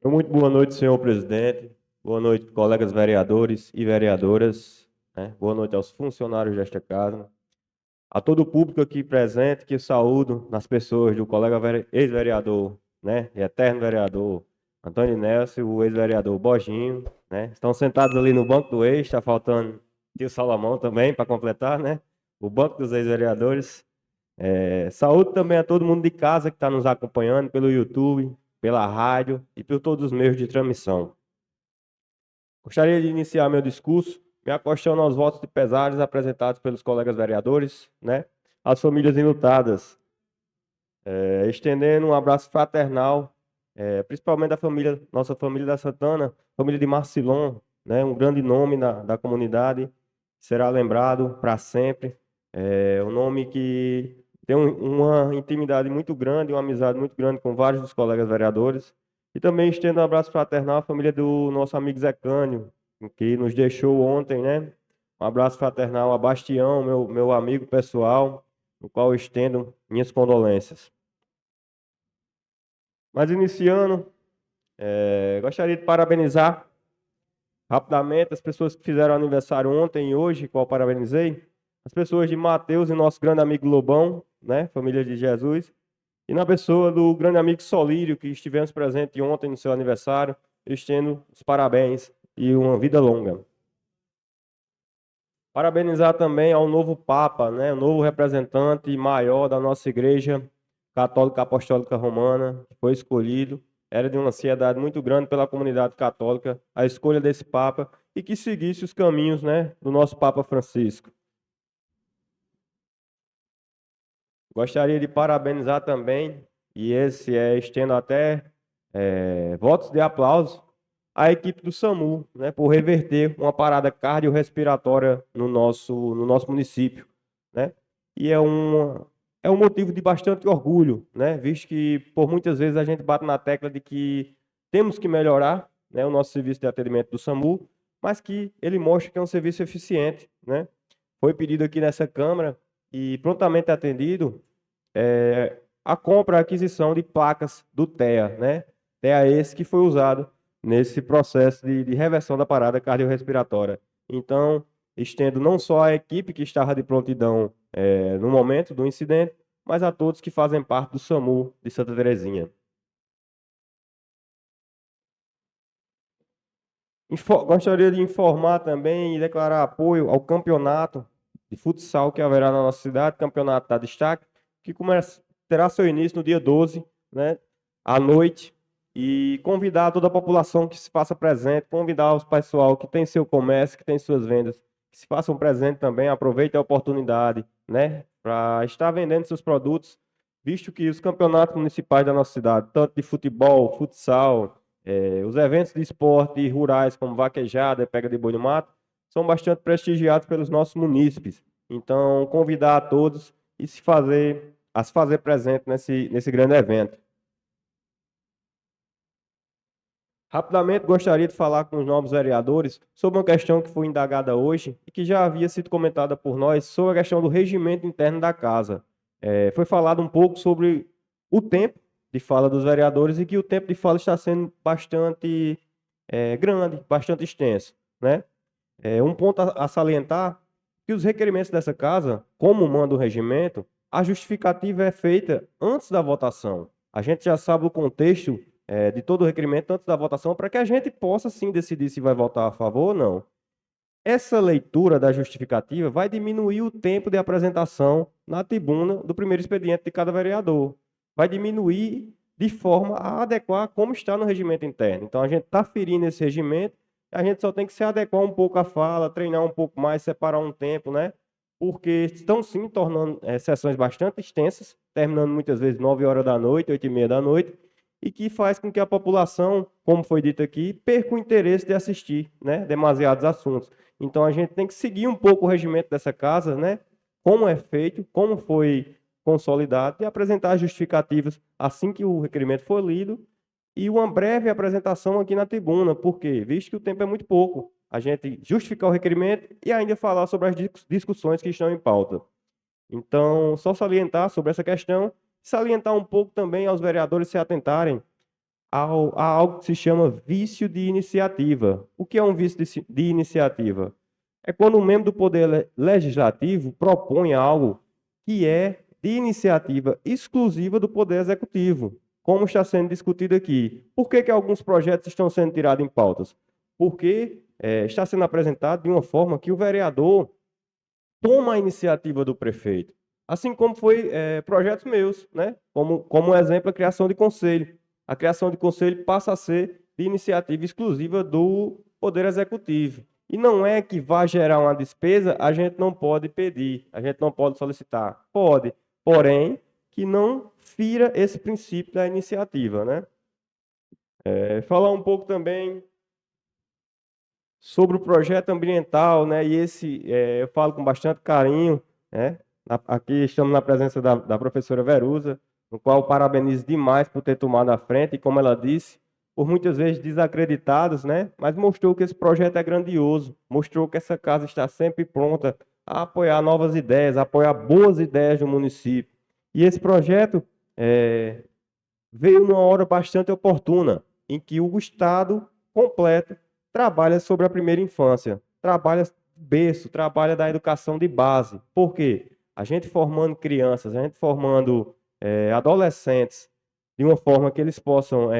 Muito boa noite, senhor presidente. Boa noite, colegas vereadores e vereadoras, né? Boa noite aos funcionários desta casa. A todo o público aqui presente, que eu saúdo nas pessoas do colega ex-vereador, né? E eterno vereador Antônio Nelson e o ex-vereador Boginho, né? Estão sentados ali no banco do ex, está faltando tio Salomão também para completar, né? O banco dos ex-vereadores. Saúdo também a todo mundo de casa que está nos acompanhando pelo YouTube, pela rádio e por todos os meios de transmissão. Gostaria de iniciar meu discurso me acostando aos votos de pesares apresentados pelos colegas vereadores, né, às famílias enlutadas, estendendo um abraço fraternal, principalmente da família, nossa família da Santana, família de Marcilon, né, um grande nome da comunidade, será lembrado para sempre, um nome que tem uma intimidade muito grande, uma amizade muito grande com vários dos colegas vereadores, e também estendo um abraço fraternal à família do nosso amigo Zé Cânio, que nos deixou ontem, né? Um abraço fraternal a Bastião, meu amigo pessoal, no qual eu estendo minhas condolências. Mas iniciando, gostaria de parabenizar rapidamente as pessoas que fizeram aniversário ontem e hoje, qual parabenizei, as pessoas de Mateus e nosso grande amigo Lobão, né? Família de Jesus, e na pessoa do grande amigo Solírio, que estivemos presente ontem no seu aniversário, estendo os parabéns e uma vida longa. Parabenizar também ao novo Papa, né, o novo representante maior da nossa Igreja Católica Apostólica Romana, que foi escolhido. Era de uma ansiedade muito grande pela comunidade católica a escolha desse Papa e que seguisse os caminhos, né, do nosso Papa Francisco. Gostaria de parabenizar também, e esse estendo até votos de aplauso à equipe do SAMU, né, por reverter uma parada cardiorrespiratória no nosso município, né? E é um motivo de bastante orgulho, né, visto que por muitas vezes a gente bate na tecla de que temos que melhorar, né, o nosso serviço de atendimento do SAMU, mas que ele mostra que é um serviço eficiente, né? Foi pedido aqui nessa Câmara e prontamente atendido a compra, a aquisição de placas do TEA, né? TEA esse que foi usado nesse processo de reversão da parada cardiorrespiratória. Então, estendo não só a equipe que estava de prontidão no momento do incidente, mas a todos que fazem parte do SAMU de Santa Terezinha. Gostaria de informar também e declarar apoio ao campeonato de futsal que haverá na nossa cidade, campeonato da Destaque, que terá seu início no dia 12, né, à noite, e convidar toda a população que se faça presente, convidar os pessoal que tem seu comércio, que tem suas vendas, que se façam presente também, aproveite a oportunidade, né, para estar vendendo seus produtos, visto que os campeonatos municipais da nossa cidade, tanto de futebol, futsal, os eventos de esporte rurais, como vaquejada e pega de boi no mato, são bastante prestigiados pelos nossos munícipes. Então, convidar a todos e se fazer presente nesse grande evento. Rapidamente, gostaria de falar com os novos vereadores sobre uma questão que foi indagada hoje e que já havia sido comentada por nós sobre a questão do regimento interno da casa. Foi falado um pouco sobre o tempo de fala dos vereadores e que o tempo de fala está sendo bastante grande, bastante extenso, né? Um ponto a salientar que os requerimentos dessa casa, como manda o regimento, a justificativa é feita antes da votação. A gente já sabe o contexto de todo o requerimento antes da votação para que a gente possa sim decidir se vai votar a favor ou não. Essa leitura da justificativa vai diminuir o tempo de apresentação na tribuna do primeiro expediente de cada vereador. Vai diminuir de forma a adequar como está no regimento interno. Então, a gente está ferindo esse regimento, a gente só tem que se adequar um pouco à fala, treinar um pouco mais, separar um tempo, né? Porque estão sim tornando sessões bastante extensas, terminando muitas vezes 9 horas da noite, 8 e meia da noite, e que faz com que a população, como foi dito aqui, perca o interesse de assistir, né, demasiados assuntos. Então a gente tem que seguir um pouco o regimento dessa casa, né? Como é feito, como foi consolidado e apresentar as justificativas assim que o requerimento for lido e uma breve apresentação aqui na tribuna, porque visto que o tempo é muito pouco, a gente justificar o requerimento e ainda falar sobre as discussões que estão em pauta. Então, só salientar sobre essa questão, salientar um pouco também aos vereadores se atentarem a algo que se chama vício de iniciativa. O que é um vício de iniciativa? É quando um membro do Poder Legislativo propõe algo que é de iniciativa exclusiva do Poder Executivo, como está sendo discutido aqui. Por que que alguns projetos estão sendo tirados em pautas? Porque está sendo apresentado de uma forma que o vereador toma a iniciativa do prefeito. Assim como foi projetos meus, né? Como exemplo, a criação de conselho. A criação de conselho passa a ser de iniciativa exclusiva do Poder Executivo. E não é que vai gerar uma despesa, a gente não pode pedir, a gente não pode solicitar. Pode, porém, que não fira esse princípio da iniciativa, né? Falar um pouco também sobre o projeto ambiental, né? E eu falo com bastante carinho, né? Aqui estamos na presença da professora Verusa, no qual parabenizo demais por ter tomado a frente, e como ela disse, por muitas vezes desacreditados, né? Mas mostrou que esse projeto é grandioso, mostrou que essa casa está sempre pronta a apoiar novas ideias, a apoiar boas ideias do município. E esse projeto veio numa hora bastante oportuna, em que o Estado completo trabalha sobre a primeira infância, trabalha berço, trabalha da educação de base. Por quê? A gente formando crianças, a gente formando adolescentes de uma forma que eles possam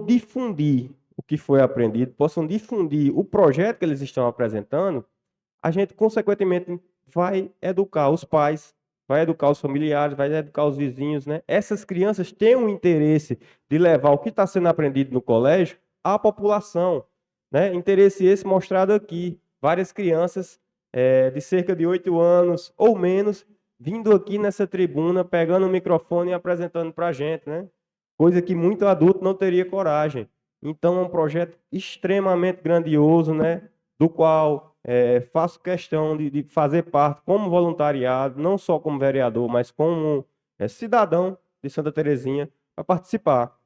difundir o que foi aprendido, possam difundir o projeto que eles estão apresentando, a gente, consequentemente, vai educar os pais, vai educar os familiares, vai educar os vizinhos, né? Essas crianças têm um interesse de levar o que está sendo aprendido no colégio à população, né? Interesse esse mostrado aqui. Várias crianças de cerca de 8 anos ou menos vindo aqui nessa tribuna, pegando o microfone e apresentando para a gente, né? Coisa que muito adulto não teria coragem. Então, é um projeto extremamente grandioso, né? Do qual faço questão de fazer parte como voluntariado, não só como vereador, mas como cidadão de Santa Terezinha, para participar.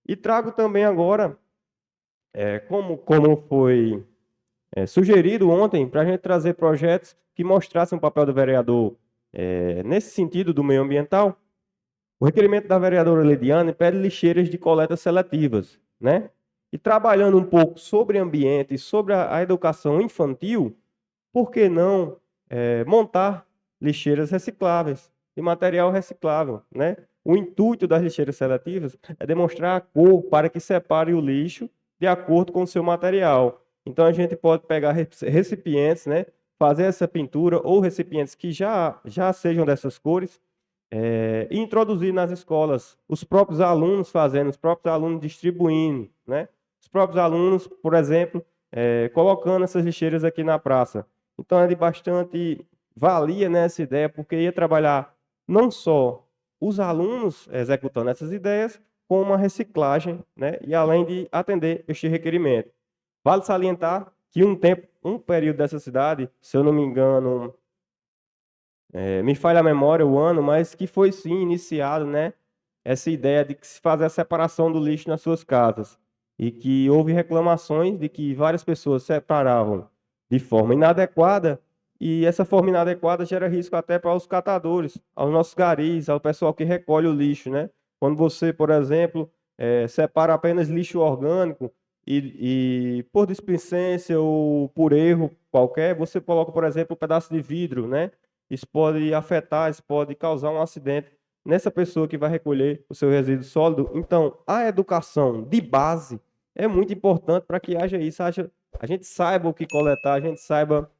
E trago também agora, como foi sugerido ontem, para a gente trazer projetos que mostrassem o papel do vereador nesse sentido do meio ambiental. O requerimento da vereadora Lidiane pede lixeiras de coletas seletivas, né? E trabalhando um pouco sobre ambiente e sobre a educação infantil, por que não montar lixeiras recicláveis, de material reciclável, né? O intuito das lixeiras seletivas é demonstrar a cor para que separe o lixo de acordo com o seu material. Então a gente pode pegar recipientes, né? Fazer essa pintura ou recipientes que já sejam dessas cores e introduzir nas escolas, os próprios alunos fazendo, os próprios alunos distribuindo, né? Os próprios alunos, por exemplo, colocando essas lixeiras aqui na praça. Então é de bastante valia nessa ideia, porque ia trabalhar não só os alunos executando essas ideias, como uma reciclagem, né? E além de atender este requerimento. Vale salientar que um período dessa cidade, se eu não me engano, me falha a memória o ano, mas que foi sim iniciado, né, essa ideia de que se fazer a separação do lixo nas suas casas. E que houve reclamações de que várias pessoas separavam de forma inadequada, e essa forma inadequada gera risco até para os catadores, aos nossos garis, ao pessoal que recolhe o lixo, né? Quando você, por exemplo, separa apenas lixo orgânico e por displicência ou por erro qualquer, você coloca, por exemplo, um pedaço de vidro, né? Isso pode afetar, isso pode causar um acidente nessa pessoa que vai recolher o seu resíduo sólido. Então, a educação de base é muito importante para que haja isso, a gente saiba o que coletar, a gente saiba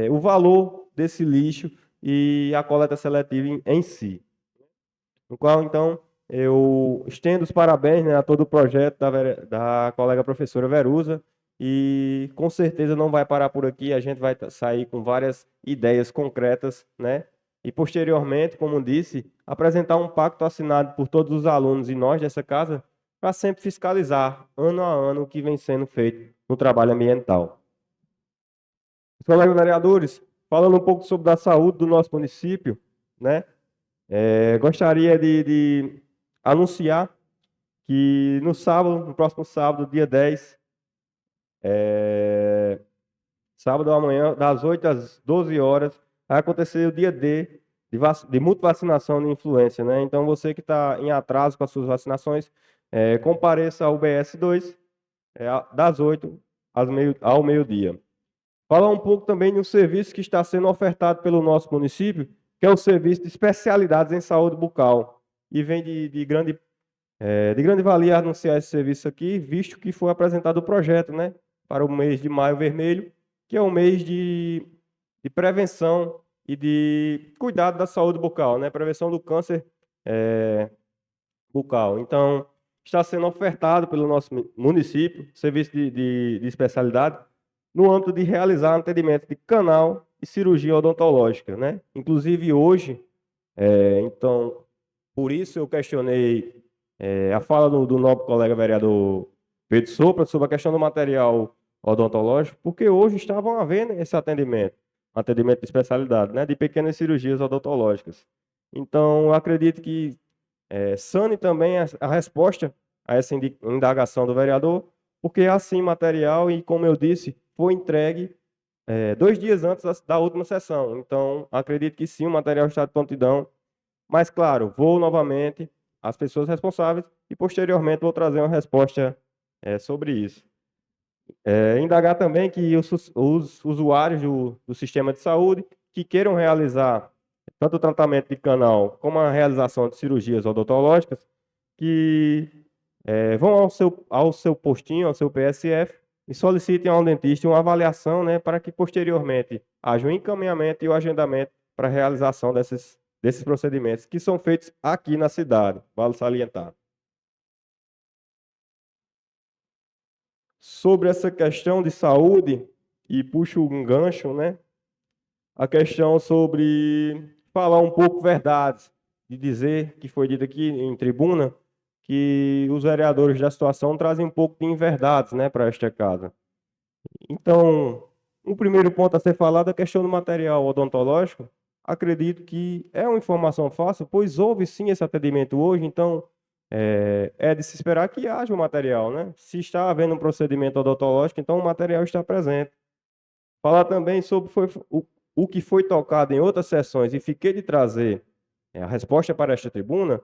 o valor desse lixo e a coleta seletiva em si. No qual, então, eu estendo os parabéns, né, a todo o projeto da colega professora Verusa, e com certeza não vai parar por aqui, a gente vai sair com várias ideias concretas, né? E posteriormente, como disse, apresentar um pacto assinado por todos os alunos e nós dessa casa para sempre fiscalizar, ano a ano, o que vem sendo feito no trabalho ambiental. Colegas vereadores, falando um pouco sobre a saúde do nosso município, né? Gostaria de anunciar que no sábado, no próximo sábado, dia 10, sábado amanhã, das 8 às 12 horas, vai acontecer o dia D de multivacinação de influenza, né? Então, você que está em atraso com as suas vacinações, compareça ao BS2, das 8 ao meio-dia. Falar um pouco também de um serviço que está sendo ofertado pelo nosso município, que é o serviço de especialidades em saúde bucal. E vem de grande valia anunciar esse serviço aqui, visto que foi apresentado o projeto, né, para o mês de Maio Vermelho, que é o mês de prevenção e de cuidado da saúde bucal, né, prevenção do câncer bucal. Então, está sendo ofertado pelo nosso município, serviço de especialidade, no âmbito de realizar atendimento de canal e cirurgia odontológica, né? Inclusive hoje, então, por isso eu questionei a fala do nobre colega vereador Pedro Sopra sobre a questão do material odontológico, porque hoje estavam havendo esse atendimento de especialidade, né, de pequenas cirurgias odontológicas. Então, eu acredito que sane também a resposta a essa indagação do vereador, porque há sim material e, como eu disse, foi entregue 2 dias antes da última sessão. Então, acredito que sim, o material está de prontidão. Mas, claro, vou novamente às pessoas responsáveis e, posteriormente, vou trazer uma resposta sobre isso. Indagar também que os usuários do sistema de saúde que queiram realizar tanto o tratamento de canal como a realização de cirurgias odontológicas, que vão ao seu postinho, ao seu PSF, e solicitem ao dentista uma avaliação, né, para que posteriormente haja o encaminhamento e o agendamento para a realização desses procedimentos, que são feitos aqui na cidade, vale salientar. Sobre essa questão de saúde, e puxo um gancho, né, a questão sobre falar um pouco verdades, de dizer que foi dito aqui em tribuna, que os vereadores da situação trazem um pouco de inverdades, né, para esta casa. Então, o primeiro ponto a ser falado é a questão do material odontológico. Acredito que é uma informação fácil, pois houve sim esse atendimento hoje, então é de se esperar que haja o material, né? Se está havendo um procedimento odontológico, então o material está presente. Falar também sobre o que foi tocado em outras sessões e fiquei de trazer a resposta para esta tribuna,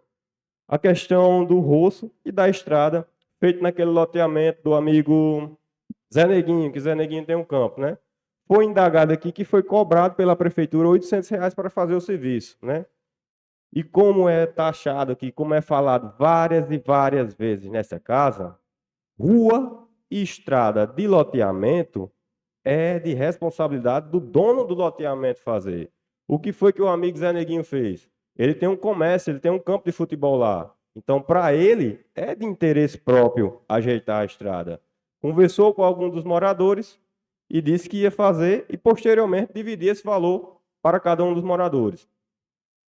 a questão do roço e da estrada feito naquele loteamento do amigo Zé Neguinho, que Zé Neguinho tem um campo, né? Foi indagado aqui que foi cobrado pela prefeitura R$ 800 para fazer o serviço, né? E como é taxado aqui, como é falado várias e várias vezes nessa casa, rua e estrada de loteamento é de responsabilidade do dono do loteamento fazer. O que foi que o amigo Zé Neguinho fez? Ele tem um comércio, ele tem um campo de futebol lá. Então, para ele, é de interesse próprio ajeitar a estrada. Conversou com algum dos moradores e disse que ia fazer e, posteriormente, dividir esse valor para cada um dos moradores.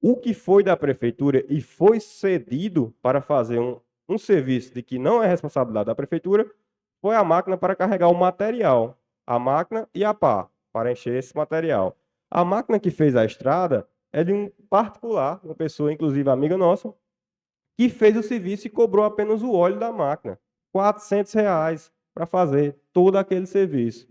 O que foi da prefeitura e foi cedido para fazer um serviço de que não é responsabilidade da prefeitura foi a máquina para carregar o material, a máquina e a pá, para encher esse material. A máquina que fez a estrada é de um particular, uma pessoa, inclusive amiga nossa, que fez o serviço e cobrou apenas o óleo da máquina, R$ 400 para fazer todo aquele serviço,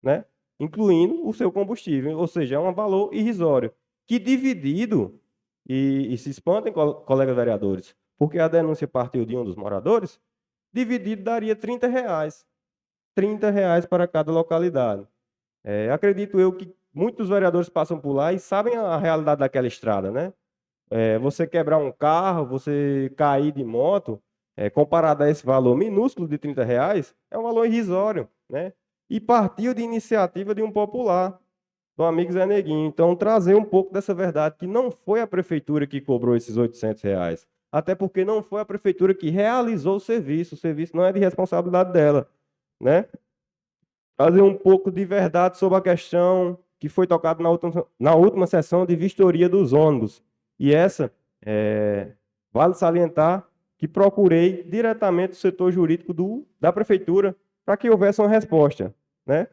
né? Incluindo o seu combustível, ou seja, é um valor irrisório, que dividido, e se espantem, colegas vereadores, porque a denúncia partiu de um dos moradores, dividido daria R$ 30. R$ 30 para cada localidade. Acredito eu que muitos vereadores passam por lá e sabem a realidade daquela estrada, né? Você quebrar um carro, você cair de moto, comparado a esse valor minúsculo de R$ 30, é um valor irrisório, né? E partiu de iniciativa de um popular, do amigo Zé Neguinho. Então, trazer um pouco dessa verdade, que não foi a prefeitura que cobrou esses R$ 800, até porque não foi a prefeitura que realizou o serviço não é de responsabilidade dela, né? Trazer um pouco de verdade sobre a questão que foi tocada na última sessão de vistoria dos ônibus. E essa, vale salientar que procurei diretamente o setor jurídico da prefeitura para que houvesse uma resposta, né?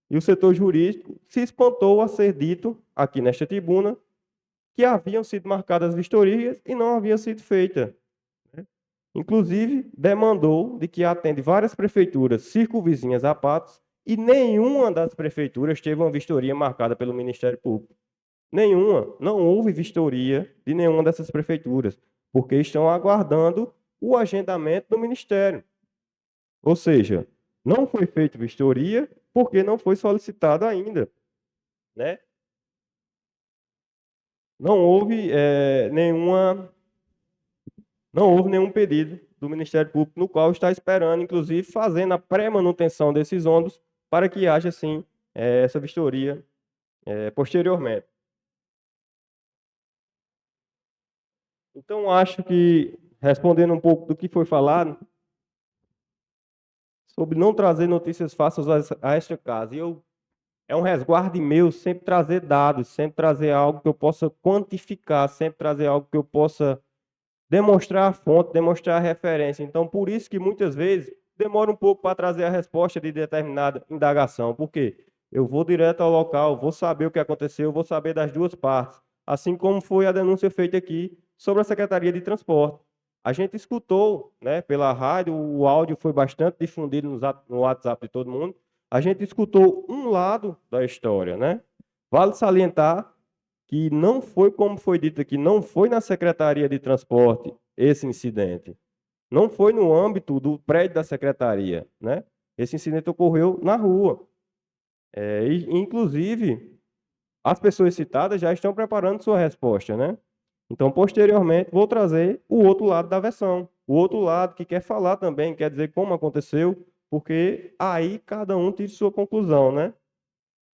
E o setor jurídico se espantou a ser dito aqui nesta tribuna que haviam sido marcadas vistorias e não havia sido feita, né? Inclusive, demandou de que atende várias prefeituras circunvizinhas a Patos e nenhuma das prefeituras teve uma vistoria marcada pelo Ministério Público. Nenhuma. Não houve vistoria de nenhuma dessas prefeituras, porque estão aguardando o agendamento do Ministério. Ou seja, não foi feita vistoria porque não foi solicitado ainda, né? Não houve não houve nenhum pedido do Ministério Público no qual está esperando, inclusive, fazendo a pré-manutenção desses ônibus para que haja, sim, essa vistoria posteriormente. Então, acho que, respondendo um pouco do que foi falado, sobre não trazer notícias fáceis a esta casa, é um resguardo meu sempre trazer dados, sempre trazer algo que eu possa quantificar, sempre trazer algo que eu possa demonstrar a fonte, demonstrar a referência. Então, por isso que muitas vezes demora um pouco para trazer a resposta de determinada indagação. Por quê? Eu vou direto ao local, vou saber o que aconteceu, vou saber das duas partes. Assim como foi a denúncia feita aqui sobre a Secretaria de Transporte. A gente escutou, né, pela rádio, o áudio foi bastante difundido no WhatsApp de todo mundo. A gente escutou um lado da história, né? Vale salientar que não foi como foi dito aqui, não foi na Secretaria de Transporte esse incidente. Não foi no âmbito do prédio da secretaria, né? Esse incidente ocorreu na rua. Inclusive, as pessoas citadas já estão preparando sua resposta, né? Então, posteriormente, vou trazer o outro lado da versão. O outro lado que quer falar também, quer dizer como aconteceu, porque aí cada um tira sua conclusão, né?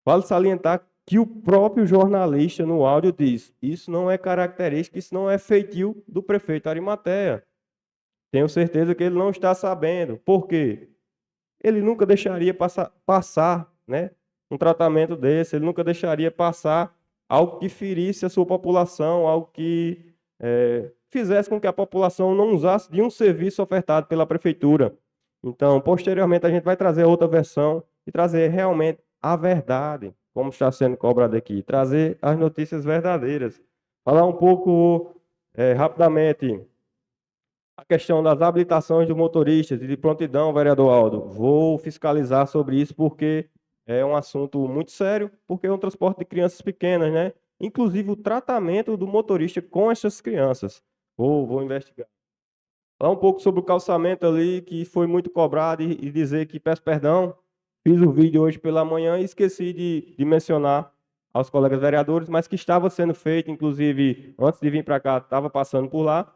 Vale salientar que o próprio jornalista no áudio diz: isso não é característica, isso não é feitio do prefeito Arimateia. Tenho certeza que ele não está sabendo. Por quê? Ele nunca deixaria passar, né, um tratamento desse, ele nunca deixaria passar algo que ferisse a sua população, algo que fizesse com que a população não usasse de um serviço ofertado pela prefeitura. Então, posteriormente, a gente vai trazer outra versão e trazer realmente a verdade, como está sendo cobrado aqui, trazer as notícias verdadeiras. Falar um pouco rapidamente a questão das habilitações dos motoristas e de prontidão, vereador Aldo. Vou fiscalizar sobre isso porque é um assunto muito sério, porque é um transporte de crianças pequenas, né? Inclusive o tratamento do motorista com essas crianças. Vou investigar. Falar um pouco sobre o calçamento ali, que foi muito cobrado, e dizer que peço perdão. Fiz o vídeo hoje pela manhã e esqueci de mencionar aos colegas vereadores, mas que estava sendo feito, inclusive, antes de vir para cá, estava passando por lá,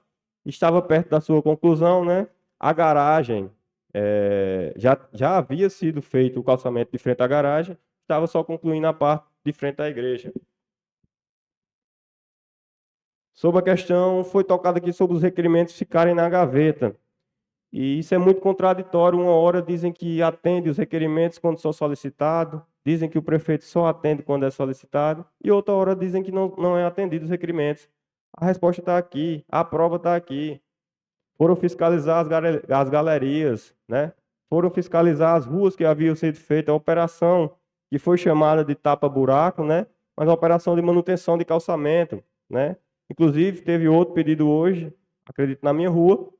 estava perto da sua conclusão, né? A garagem, já havia sido feito o calçamento de frente à garagem, estava só concluindo a parte de frente à igreja. Sobre a questão, foi tocado aqui sobre os requerimentos ficarem na gaveta. E isso é muito contraditório. Uma hora dizem que atende os requerimentos quando são solicitados, dizem que o prefeito só atende quando é solicitado, e outra hora dizem que não é atendido os requerimentos. A resposta está aqui, a prova está aqui. Foram fiscalizar as galerias, né? Foram fiscalizar as ruas que haviam sido feitas, a operação que foi chamada de tapa-buraco, né? Mas a operação de manutenção de calçamento, né? Inclusive, teve outro pedido hoje, acredito, na minha rua,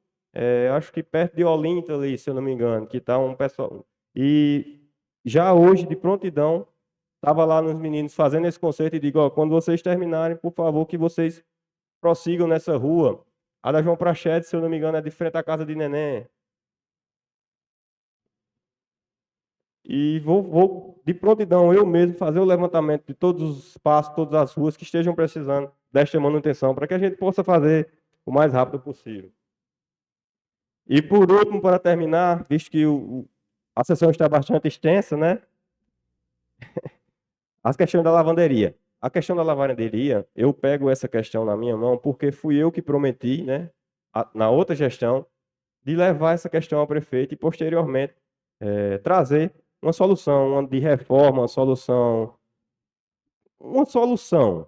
acho que perto de Olinda ali, se eu não me engano, que está um pessoal. E já hoje, de prontidão, estava lá nos meninos fazendo esse concerto e digo, ó, quando vocês terminarem, por favor, que vocês prossigam nessa rua. A da João Prachete, se eu não me engano, é de frente à casa de Neném. E vou de prontidão, eu mesmo, fazer o levantamento de todos os espaços, todas as ruas que estejam precisando desta manutenção, para que a gente possa fazer o mais rápido possível. E por último, para terminar, visto que a sessão está bastante extensa, né? As questões da lavanderia. A questão da lavanderia, eu pego essa questão na minha mão porque fui eu que prometi, né, na outra gestão, de levar essa questão ao prefeito e posteriormente trazer uma solução de reforma, uma solução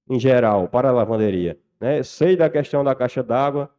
em geral para a lavanderia, né? Sei da questão da caixa d'água,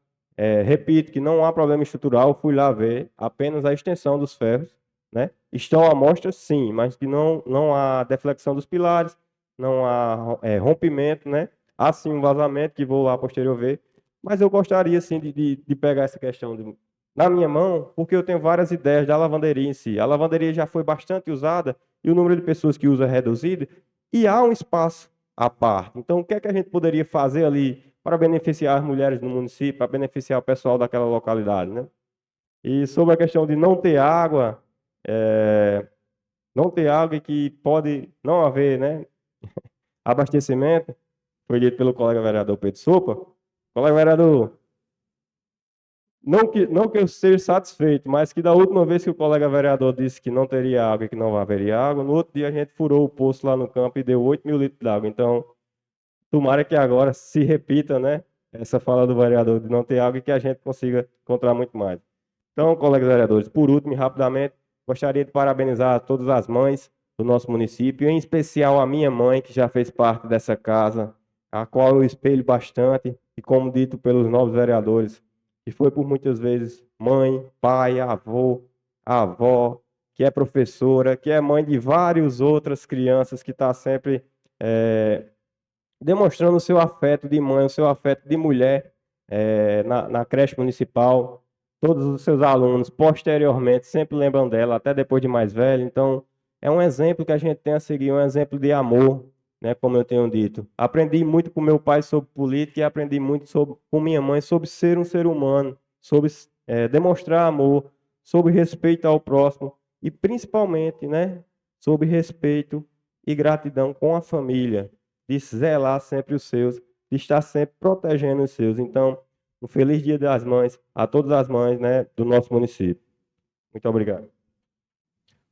repito que não há problema estrutural, fui lá ver apenas a extensão dos ferros, né? Estão à mostra, sim, mas que não há deflexão dos pilares, não há rompimento, né? Há sim um vazamento que vou lá posterior ver, mas eu gostaria sim de pegar essa questão na minha mão, porque eu tenho várias ideias da lavanderia em si. A lavanderia já foi bastante usada e o número de pessoas que usa é reduzido, e há um espaço à parte. Então, o que é que a gente poderia fazer ali para beneficiar as mulheres no município, para beneficiar o pessoal daquela localidade, né? E sobre a questão de não ter água e que pode não haver, né, abastecimento, foi dito pelo colega vereador Pedro Sopa. Colega vereador, não que eu seja satisfeito, mas que da última vez que o colega vereador disse que não teria água e que não haveria água, no outro dia a gente furou o poço lá no campo e deu 8.000 litros de água. Então, tomara que agora se repita, né, essa fala do vereador de não ter água e que a gente consiga encontrar muito mais. Então, colegas vereadores, por último e rapidamente, gostaria de parabenizar todas as mães do nosso município, em especial a minha mãe, que já fez parte dessa casa, a qual eu espelho bastante, e como dito pelos novos vereadores, que foi por muitas vezes mãe, pai, avô, avó, que é professora, que é mãe de várias outras crianças, que está sempre demonstrando o seu afeto de mãe, o seu afeto de mulher na creche municipal. Todos os seus alunos, posteriormente, sempre lembram dela, até depois de mais velho. Então, é um exemplo que a gente tem a seguir, um exemplo de amor, né, como eu tenho dito. Aprendi muito com meu pai sobre política e aprendi muito com minha mãe sobre ser um ser humano, sobre demonstrar amor, sobre respeito ao próximo e, principalmente, né, sobre respeito e gratidão com a família, de zelar sempre os seus, de estar sempre protegendo os seus. Então, um feliz Dia das Mães a todas as mães, né, do nosso município. Muito obrigado.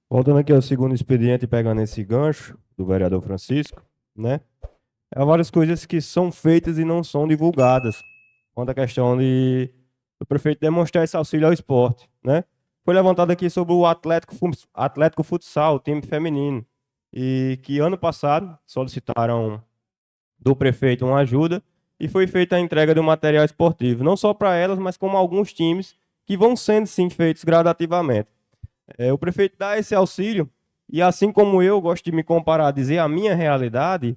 Voltando aqui ao segundo expediente, pegando esse gancho do vereador Francisco, né? Há várias coisas que são feitas e não são divulgadas. Quanto à questão do prefeito demonstrar esse auxílio ao esporte, né? Foi levantado aqui sobre o Atlético Futsal, o time feminino, e que ano passado solicitaram do prefeito uma ajuda e foi feita a entrega do material esportivo, não só para elas, mas como alguns times que vão sendo sim feitos gradativamente. O prefeito dá esse auxílio e assim como eu gosto de me comparar, dizer a minha realidade,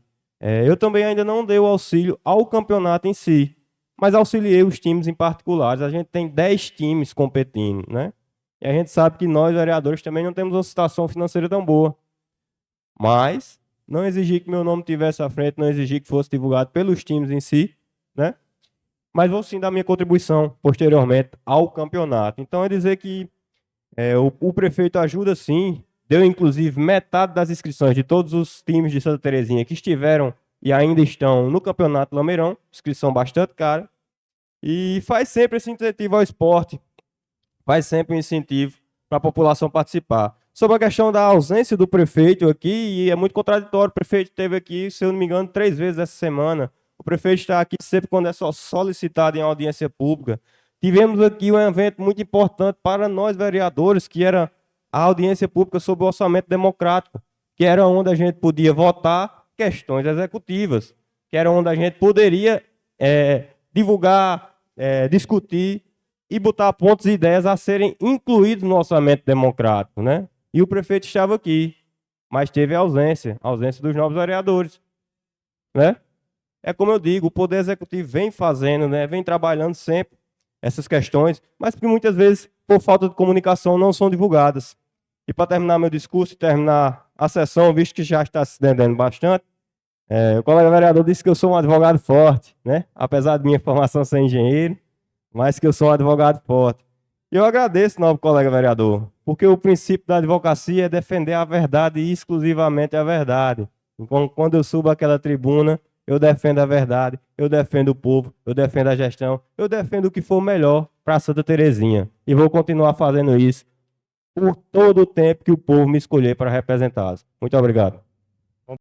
eu também ainda não dei o auxílio ao campeonato em si, mas auxiliei os times em particulares. A gente tem 10 times competindo, né? E a gente sabe que nós, vereadores, também não temos uma situação financeira tão boa. Mas não exigi que meu nome tivesse à frente, não exigi que fosse divulgado pelos times em si, né? Mas vou sim dar minha contribuição posteriormente ao campeonato. Então é dizer que o prefeito ajuda sim, deu inclusive metade das inscrições de todos os times de Santa Terezinha que estiveram e ainda estão no Campeonato Lameirão, inscrição bastante cara, e faz sempre esse incentivo ao esporte, faz sempre um incentivo para a população participar. Sobre a questão da ausência do prefeito aqui, e é muito contraditório, o prefeito esteve aqui, se eu não me engano, 3 vezes essa semana. O prefeito está aqui sempre quando é só solicitado em audiência pública. Tivemos aqui um evento muito importante para nós, vereadores, que era a audiência pública sobre o orçamento democrático, que era onde a gente podia votar questões executivas, que era onde a gente poderia divulgar, discutir e botar pontos e ideias a serem incluídos no orçamento democrático, né? E o prefeito estava aqui, mas teve ausência dos novos vereadores, né? É como eu digo, o Poder Executivo vem fazendo, né? Vem trabalhando sempre essas questões, mas que muitas vezes, por falta de comunicação, não são divulgadas. E para terminar meu discurso e terminar a sessão, visto que já está se estendendo bastante, o colega vereador disse que eu sou um advogado forte, né? Apesar de minha formação ser engenheiro, mas que eu sou um advogado forte. E eu agradeço, novo colega vereador, porque o princípio da advocacia é defender a verdade e exclusivamente a verdade. Então, quando eu subo aquela tribuna, eu defendo a verdade, eu defendo o povo, eu defendo a gestão, eu defendo o que for melhor para Santa Terezinha. E vou continuar fazendo isso por todo o tempo que o povo me escolher para representá-los. Muito obrigado.